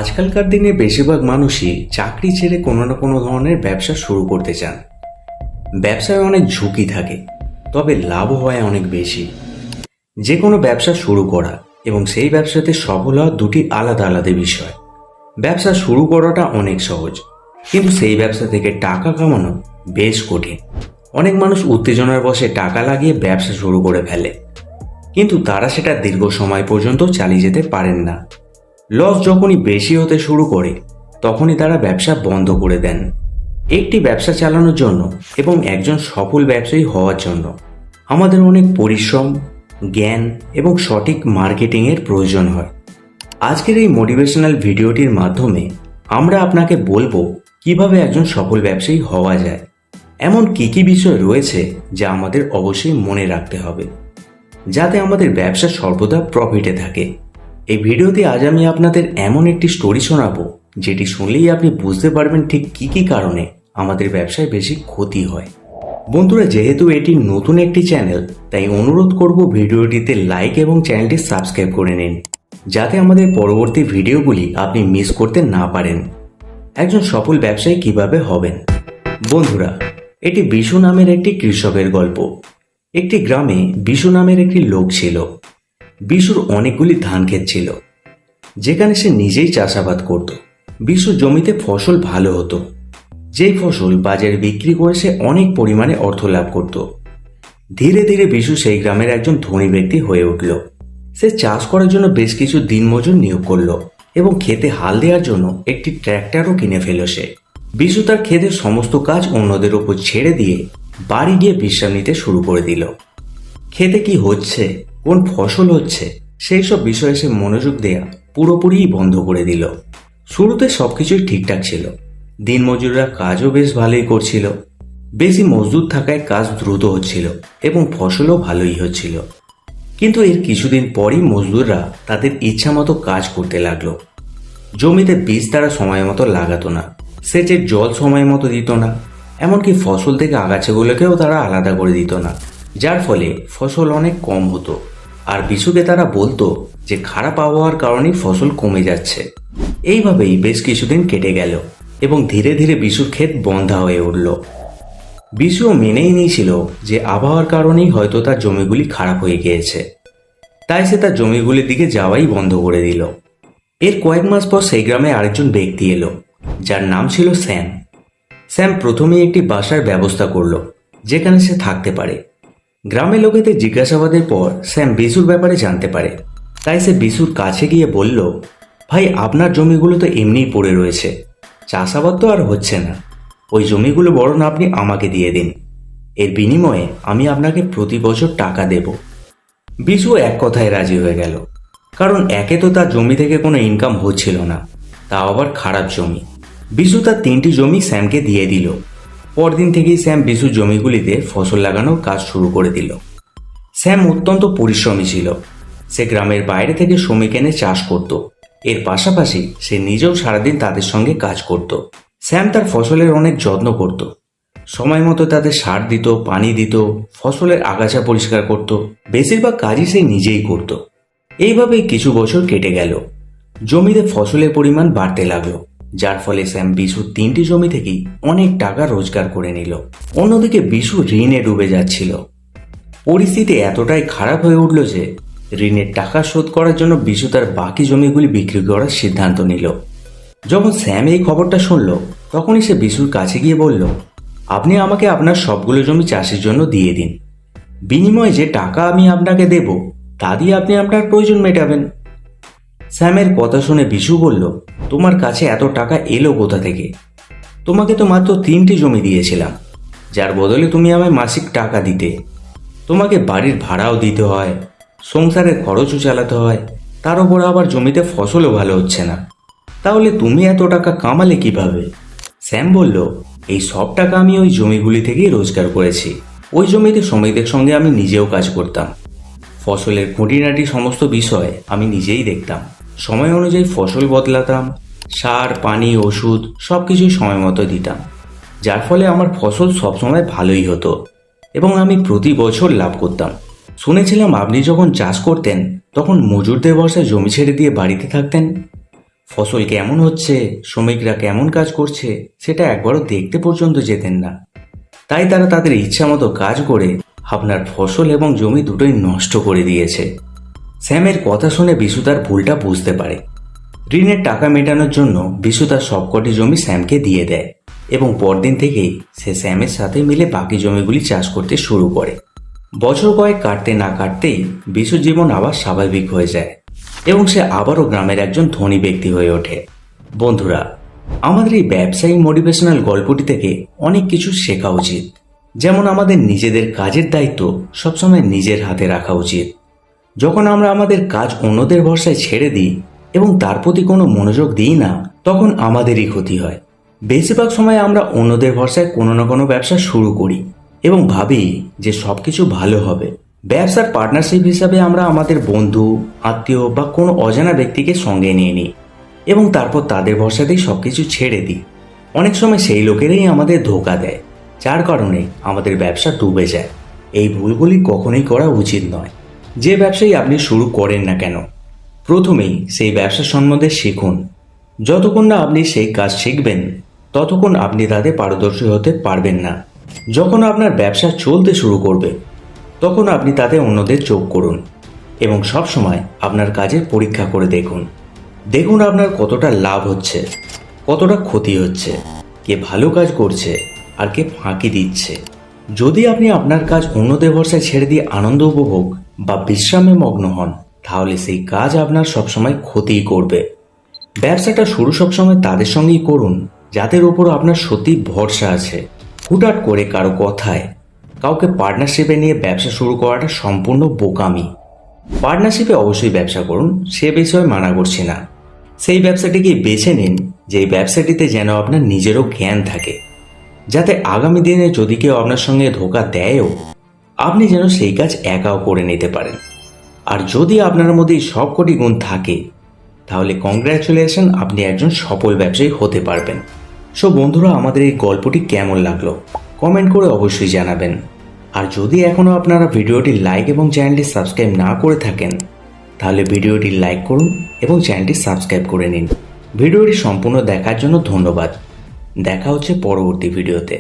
আজকালকার দিনে বেশিরভাগ মানুষই চাকরি ছেড়ে কোনো না কোনো ধরনের ব্যবসা শুরু করতে চান। ব্যবসায় অনেক ঝুঁকি থাকে, তবে লাভও হয় অনেক বেশি। যে কোনো ব্যবসা শুরু করা এবং সেই ব্যবসাতে সফল হওয়া দুটি আলাদা আলাদা বিষয়। ব্যবসা শুরু করাটা অনেক সহজ, কিন্তু সেই ব্যবসা থেকে টাকা কামানো বেশ কঠিন। অনেক মানুষ উত্তেজনার বশে টাকা লাগিয়ে ব্যবসা শুরু করে ফেলে, কিন্তু তারা সেটা দীর্ঘ সময় পর্যন্ত চালিয়ে যেতে পারেন না। লস যখনই বেশি হতে শুরু করে তখনই তারা ব্যবসা বন্ধ করে দেন। একটি ব্যবসা চালানোর জন্য এবং একজন সফল ব্যবসায়ী হওয়ার জন্য আমাদের অনেক পরিশ্রম, জ্ঞান এবং সঠিক মার্কেটিংয়ের প্রয়োজন হয়। আজকের এই মোটিভেশনাল ভিডিওটির মাধ্যমে আমরা আপনাকে বলবো কিভাবে একজন সফল ব্যবসায়ী হওয়া যায়। এমন কি বিষয় রয়েছে যা আমাদের অবশ্যই মনে রাখতে হবে, যাতে আমাদের ব্যবসা সর্বদা প্রফিটে থাকে। এই ভিডিওতে আজ আমি আপনাদের এমন একটি স্টোরি শোনাবো যেটি শুনলেই আপনি বুঝতে পারবেন ঠিক কি কারণে আমাদের ব্যবসায় বেশি ক্ষতি হয়। বন্ধুরা, যেহেতু এটি নতুন একটি চ্যানেল, তাই অনুরোধ করব ভিডিওটিতে লাইক এবং চ্যানেলটি সাবস্ক্রাইব করে নিন, যাতে আমাদের পরবর্তী ভিডিওগুলি আপনি মিস করতে না পারেন। একজন সফল ব্যবসায়ী কিভাবে হবেন। বন্ধুরা, এটি বিশু নামের একটি কৃষকের গল্প। একটি গ্রামে বিশু নামের একটি লোক ছিল। বিশুর অনেকগুলি ধান ক্ষেত ছিল, যেখানে সে নিজেই চাষাবাদ করত। বিশুর জমিতে ফসল ভালো হতো, যেই ফসল বাজারে বিক্রি করে সে অনেক পরিমাণে অর্থ লাভ করত। ধীরে ধীরে বিশু সেই গ্রামের একজন ধনী ব্যক্তি হয়ে উঠল। সে চাষ করার জন্য বেশ কিছু দিনমজুর নিয়োগ করলো এবং ক্ষেতে হাল দেওয়ার জন্য একটি ট্র্যাক্টরও কিনে ফেলল সে। বিশু তার ক্ষেতের সমস্ত কাজ অন্যদের উপর ছেড়ে দিয়ে বাড়ি গিয়ে বিশ্রাম নিতে শুরু করে দিল। ক্ষেতে কি হচ্ছে, কোন ফসল হচ্ছে, সেই সব বিষয়ে সে মনোযোগ দেয়া পুরোপুরি বন্ধ করে দিল। শুরুতে সবকিছুই ঠিকঠাক ছিল, দিনমজুররা কাজও বেশ ভালোই করছিল। বেশি মজদুর থাকায় কাজ দ্রুত হচ্ছিল এবং ফসলও ভালোই হচ্ছিল। কিন্তু এর কিছুদিন পরই মজদুররা তাদের ইচ্ছা মতো কাজ করতে লাগলো। জমিতে বীজ তারা সময় মতো লাগাতো না, সেচের জল সময় মতো দিত না, এমনকি ফসল থেকে আগাছাগুলোকেও তারা আলাদা করে দিত না, যার ফলে ফসল অনেক কম হতো। আর বিশুকে তারা বলতো যে খারাপ আবহাওয়ার কারণেই ফসল কমে যাচ্ছে। এইভাবেই বেশ কিছুদিন কেটে গেল এবং ধীরে ধীরে বিশুর ক্ষেত বন্ধা হয়ে উঠল। বিশুও মেনেই নিয়েছিল যে আবহাওয়ার কারণেই হয়তো তার জমিগুলি খারাপ হয়ে গিয়েছে, তাই সে তার জমিগুলির দিকে যাওয়াই বন্ধ করে দিল। এর কয়েক মাস পর সেই গ্রামে আরেকজন ব্যক্তি এলো, যার নাম ছিল স্যাম। স্যাম প্রথমেই একটি বাসার ব্যবস্থা করলো, যেখানে সে থাকতে পারে। গ্রামের লোকেদের জিজ্ঞাসাবাদের পর স্যাম বিশুর ব্যাপারে জানতে পারে, তাই সে বিশুর কাছে গিয়ে বলল, ভাই, আপনার জমিগুলো তো এমনিই পড়ে রয়েছে, চাষাবাদ তো আর হচ্ছে না, ওই জমিগুলো বরং আপনি আমাকে দিয়ে দিন। এর বিনিময়ে আমি আপনাকে প্রতি বছর টাকা দেব। বিশু এক কথায় রাজি হয়ে গেল, কারণ একে তো তার জমি থেকে কোনো ইনকাম হচ্ছিল না, তাও আবার খারাপ জমি। বিশু তার 3টি জমি স্যামকে দিয়ে দিল। পরদিন থেকেই স্যাম বিশুর জমিগুলিতে ফসল লাগানোর কাজ শুরু করে দিল। স্যাম অত্যন্ত পরিশ্রমী ছিল। সে গ্রামের বাইরে থেকে শ্রমিক এনে চাষ করত। এর পাশাপাশি সে নিজেও সারাদিন তাদের সঙ্গে কাজ করত। স্যাম তার ফসলের অনেক যত্ন করত, সময় মতো তাদের সার দিত, পানি দিত, ফসলের আগাছা পরিষ্কার করত। বেশিরভাগ কাজই সে নিজেই করত। এইভাবেই কিছু বছর কেটে গেল। জমিতে ফসলের পরিমাণ বাড়তে লাগলো, যার ফলে স্যাম বিশুর 3টি জমি থেকেই অনেক টাকা রোজগার করে নিল। অন্যদিকে বিশু ঋণে ডুবে যাচ্ছিল। পরিস্থিতি এতটাই খারাপ হয়ে উঠল যে ঋণের টাকা শোধ করার জন্য বিশু তার বাকি জমিগুলি বিক্রি করার সিদ্ধান্ত নিল। যখন স্যাম এই খবরটা শুনল, তখনই সে বিশুর কাছে গিয়ে বলল, আপনি আমাকে আপনার সবগুলো জমি চাষের জন্য দিয়ে দিন, বিনিময়ে যে টাকা আমি আপনাকে দেব তা দিয়ে আপনি আপনার প্রয়োজন মেটাবেন। স্যামের কথা শুনে বিশু বলল, তোমার কাছে এত টাকা এলো কোথা থেকে? তোমাকে তো মাত্র 3টি জমি দিয়েছিলাম, যার বদলে তুমি আমায় মাসিক টাকা দিতে। তোমাকে বাড়ির ভাড়াও দিতে হয়, সংসারের খরচও চালাতে হয়, তার উপর আবার জমিতে ফসলও ভালো হচ্ছে না, তাহলে তুমি এত টাকা কামালে কিভাবে? স্যাম বলল, এই সব টাকা আমি ওই জমিগুলি থেকেই রোজগার করেছি। ওই জমিতে শ্রমিকদের সঙ্গে আমি নিজেও কাজ করতাম। ফসলের খুঁটিনাটি সমস্ত বিষয় আমি নিজেই দেখতাম, সময় অনুযায়ী ফসল বদলাতাম, সার, পানি, ওষুধ সবকিছুই সময় মতো দিতাম, যার ফলে আমার ফসল সবসময় ভালোই হতো এবং আমি প্রতি বছর লাভ করতাম। শুনেছিলাম আপনি যখন চাষ করতেন তখন মজুরদের বর্ষায় জমি ছেড়ে দিয়ে বাড়িতে থাকতেন। ফসল কেমন হচ্ছে, শ্রমিকরা কেমন কাজ করছে সেটা একবারও দেখতে পর্যন্ত যেতেন না। তাই তারা তাদের ইচ্ছা মতো কাজ করে আপনার ফসল এবং জমি দুটোই নষ্ট করে দিয়েছে। স্যামের কথা শুনে বিশু তার ভুলটা বুঝতে পারে। ঋণের টাকা মেটানোর জন্য বিশু তার সবকটি জমি স্যামকে দিয়ে দেয় এবং পরদিন থেকেই সে স্যামের সাথে মিলে বাকি জমিগুলি চাষ করতে শুরু করে। বছর কয়েক কাটতে না কাটতেই বিশুর জীবন আবার স্বাভাবিক হয়ে যায় এবং সে আবারও গ্রামের একজন ধনী ব্যক্তি হয়ে ওঠে। বন্ধুরা, আমাদের এই ব্যবসায়ী মোটিভেশনাল গল্পটি থেকে অনেক কিছু শেখা উচিত। যেমন আমাদের নিজেদের কাজের দায়িত্ব সবসময় নিজের হাতে রাখা উচিত। যখন আমরা আমাদের কাজ অন্যদের ভরসায় ছেড়ে দিই এবং তার প্রতি কোনো মনোযোগ দিই না, তখন আমাদেরই ক্ষতি হয়। বেশিরভাগ সময় আমরা অন্যদের ভরসায় কোনো না কোনো ব্যবসা শুরু করি এবং ভাবি যে সবকিছু ভালো হবে। ব্যবসার পার্টনারশিপ হিসাবে আমরা আমাদের বন্ধু, আত্মীয় বা কোনো অজানা ব্যক্তিকে সঙ্গে নিয়ে নিই এবং তারপর তাদের ভরসাতেই সবকিছু ছেড়ে দিই। অনেক সময় সেই লোকেরাই আমাদের ধোঁকা দেয়, যার কারণে আমাদের ব্যবসা ডুবে যায়। এই ভুলগুলি কখনোই করা উচিত নয়। যে ব্যবসাই আপনি শুরু করেন না কেন, প্রথমেই সেই ব্যবসা সম্বন্ধে শিখুন। যতক্ষণ না আপনি সেই কাজ শিখবেন ততক্ষণ আপনি তাতে পারদর্শী হতে পারবেন না। যখন আপনার ব্যবসা চলতে শুরু করবে তখন আপনি তাতে অন্যদের যোগ করুন এবং সবসময় আপনার কাজের পরীক্ষা করে দেখুন। দেখুন আপনার কতটা লাভ হচ্ছে, কতটা ক্ষতি হচ্ছে, কে ভালো কাজ করছে আর কে ফাঁকি দিচ্ছে। যদি আপনি আপনার কাজ অন্যদের ভরসায় ছেড়ে দিয়ে আনন্দ উপভোগ বা বিশ্রামে মগ্ন হন, তাহলে সেই কাজ আপনার সবসময় ক্ষতিই করবে। ব্যবসাটা শুরু সবসময় তাদের সঙ্গেই করুন যাদের উপর আপনার সত্যি ভরসা আছে। হুটহাট করে কারো কথায় কাউকে পার্টনারশিপে নিয়ে ব্যবসা শুরু করাটা সম্পূর্ণ বোকামি। পার্টনারশিপে অবশ্যই ব্যবসা করুন, সে বিষয়ে মানা করছি না। সেই ব্যবসাটিকে বেছে নিন যেই ব্যবসাটিতে যেন আপনার নিজেরও জ্ঞান থাকে, যাতে আগামী দিনে যদি কেউ আপনার সঙ্গে ধোঁকা দেয়ও আপনি যেন সেই কাজ একাও করে নিতে পারেন। আর যদি আপনার মধ্যে সবকটি গুণ থাকে তাহলে কংগ্র্যাচুলেশন, আপনি একজন সফল ব্যবসায়ী হতে পারবেন। সো বন্ধুরা, আমাদের এই গল্পটি কেমন লাগলো কমেন্ট করে অবশ্যই জানাবেন। আর যদি এখনও আপনারা ভিডিওটি লাইক এবং চ্যানেলটি সাবস্ক্রাইব না করে থাকেন তাহলে ভিডিওটি লাইক করুন এবং চ্যানেলটি সাবস্ক্রাইব করে নিন। ভিডিওটি সম্পূর্ণ দেখার জন্য ধন্যবাদ। দেখা হচ্ছে পরবর্তী ভিডিওতে।